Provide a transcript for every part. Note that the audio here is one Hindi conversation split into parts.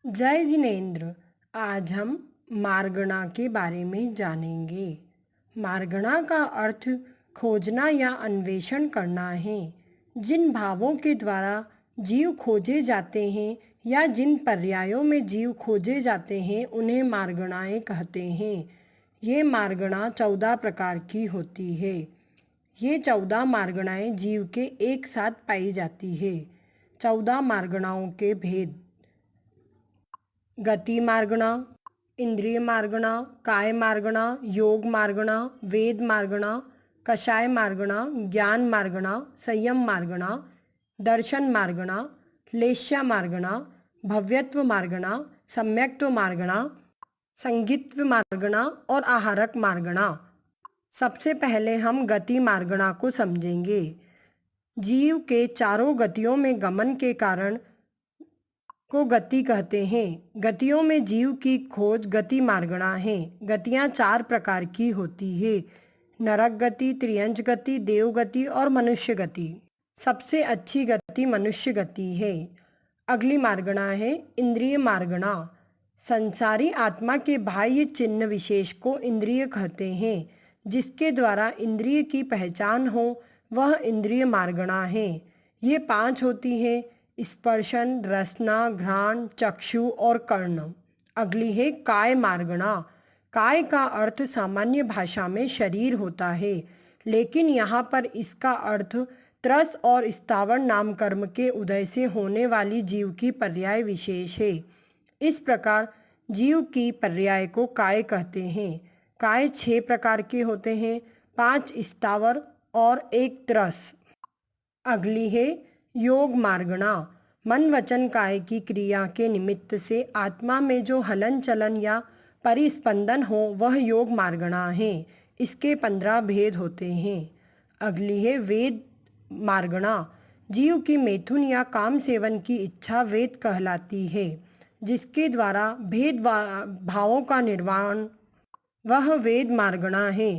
जय जिनेन्द्र। आज हम मार्गणा के बारे में जानेंगे। मार्गणा का अर्थ खोजना या अन्वेषण करना है। जिन भावों के द्वारा जीव खोजे जाते हैं या जिन पर्यायों में जीव खोजे जाते हैं उन्हें मार्गणाएं कहते हैं। ये मार्गणा 14 प्रकार की होती है। ये 14 मार्गणाएं जीव के एक साथ पाई जाती है। 14 मार्गणाओं के भेद: गति मार्गणा, इंद्रिय मार्गणा, काय मार्गणा, योग मार्गणा, वेद मार्गणा, कषाय मार्गणा, ज्ञान मार्गणा, संयम मार्गणा, दर्शन मार्गणा, लेश्या मार्गणा, भव्यत्व मार्गणा, सम्यक्त्व मार्गणा, संगीत्व मार्गणा और आहारक मार्गणा। सबसे पहले हम गति मार्गणा को समझेंगे। जीव के चारों गतियों में गमन के कारण को गति कहते हैं। गतियों में जीव की खोज गति मार्गणा है। गतियाँ 4 प्रकार की होती है: नरक गति, त्रियंच गति, देव गति और मनुष्य गति। सबसे अच्छी गति मनुष्य गति है। अगली मार्गणा है इंद्रिय मार्गणा। संसारी आत्मा के बाह्य चिन्ह विशेष को इंद्रिय कहते हैं। जिसके द्वारा इंद्रिय की पहचान हो वह इंद्रिय मार्गणा है। ये 5 होती है: स्पर्शन, रसना, घ्राण, चक्षु और कर्ण। अगली है काय मार्गणा। काय का अर्थ सामान्य भाषा में शरीर होता है, लेकिन यहाँ पर इसका अर्थ त्रस और स्थावर नाम कर्म के उदय से होने वाली जीव की पर्याय विशेष है। इस प्रकार जीव की पर्याय को काय कहते हैं। काय 6 प्रकार के होते हैं: 5 स्थावर और 1 त्रस। अगली है योग मार्गणा। मन वचन काय की क्रिया के निमित्त से आत्मा में जो हलन चलन या परिस्पंदन हो वह योग मार्गणा है। इसके 15 भेद होते हैं। अगली है वेद मार्गणा। जीव की मैथुन या काम सेवन की इच्छा वेद कहलाती है। जिसके द्वारा भेद भावों का निर्वाण वह वेद मार्गणा है।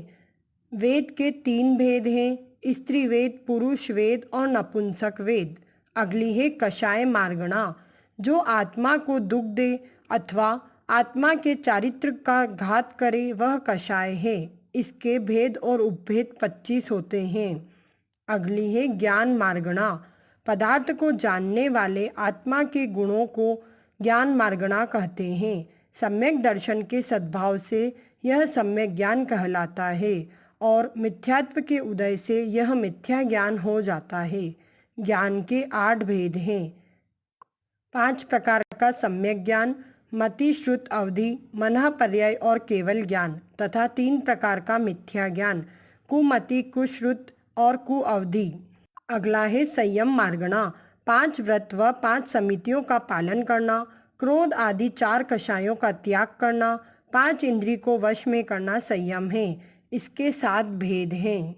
वेद के 3 भेद हैं: स्त्री वेद, पुरुष वेद और नपुंसक वेद। अगली है कषाय मार्गणा। जो आत्मा को दुख दे अथवा आत्मा के चारित्र का घात करे वह कषाय है। इसके भेद और उपभेद 25 होते हैं। अगली है ज्ञान मार्गणा। पदार्थ को जानने वाले आत्मा के गुणों को ज्ञान मार्गणा कहते हैं। सम्यक दर्शन के सद्भाव से यह सम्यक ज्ञान कहलाता है और मिथ्यात्व के उदय से यह मिथ्या ज्ञान हो जाता है। ज्ञान के 8 भेद हैं: 5 प्रकार का सम्यक ज्ञान, मति, श्रुत, अवधि, मनः पर्याय और केवल ज्ञान तथा 3 प्रकार का मिथ्या ज्ञान, कुमति, कुश्रुत और कुअवधि। अगला है संयम मार्गणा। 5 व्रत व 5 समितियों का पालन करना, क्रोध आदि 4 कषायों का त्याग करना, 5 इंद्रिय को वश में करना संयम है। इसके 7 भेद हैं।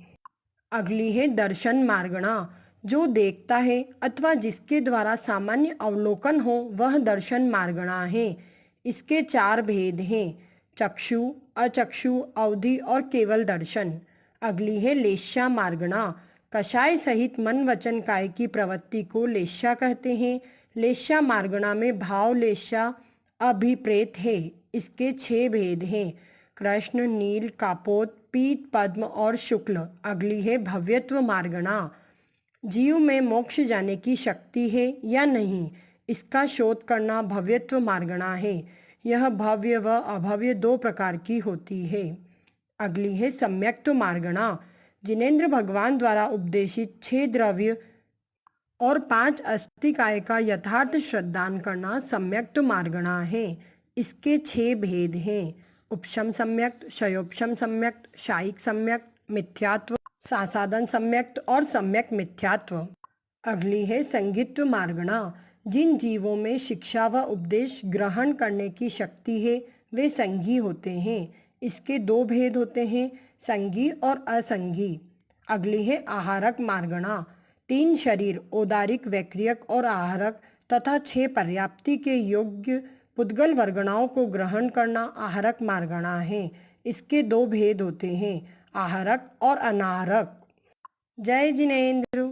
अगली है दर्शन मार्गणा। जो देखता है अथवा जिसके द्वारा सामान्य अवलोकन हो वह दर्शन मार्गणा है। इसके 4 भेद हैं: चक्षु, अचक्षु, अवधि और केवल दर्शन। अगली है लेश्या मार्गणा। कषाय सहित मन वचन काय की प्रवृत्ति को लेश्या कहते हैं। लेश्या मार्गणा में भाव लेश्या अभिप्रेत है। इसके 6 भेद हैं: कृष्ण, नील, कापोत, पीत, पद्म और शुक्ल। अगली है भव्यत्व मार्गणा। जीव में मोक्ष जाने की शक्ति है या नहीं, इसका शोध करना भव्यत्व मार्गणा है। यह भव्य व अभव्य 2 प्रकार की होती है। अगली है सम्यक्त्व मार्गणा। जिनेन्द्र भगवान द्वारा उपदेशित 6 द्रव्य और 5 अस्थिकाय का यथार्थ श्रद्धान करना सम्यक्त्व मार्गणा है। इसके 6 भेद हैं: उपशम सम्यक्त, शयोपशम सम्यक्त, शायिक सम्यक्त, मिथ्यात्व, सासादन सम्यक्त और सम्यक मिथ्यात्व। अगली है संगीत्व मार्गणा। जिन जीवों में शिक्षा व उपदेश ग्रहण करने की शक्ति है वे संगी होते हैं। इसके 2 भेद होते हैं: संगी और असंगी। अगली है आहारक मार्गणा। 3 शरीर ओदारिक, वैक्रियक और आहारक तथा 6 पर्याप्ति के योग्य पुद्गल वर्गणाओं को ग्रहण करना आहारक मार्गणा है। इसके 2 भेद होते हैं: आहारक और अनाहारक। जय जिनेन्द्र।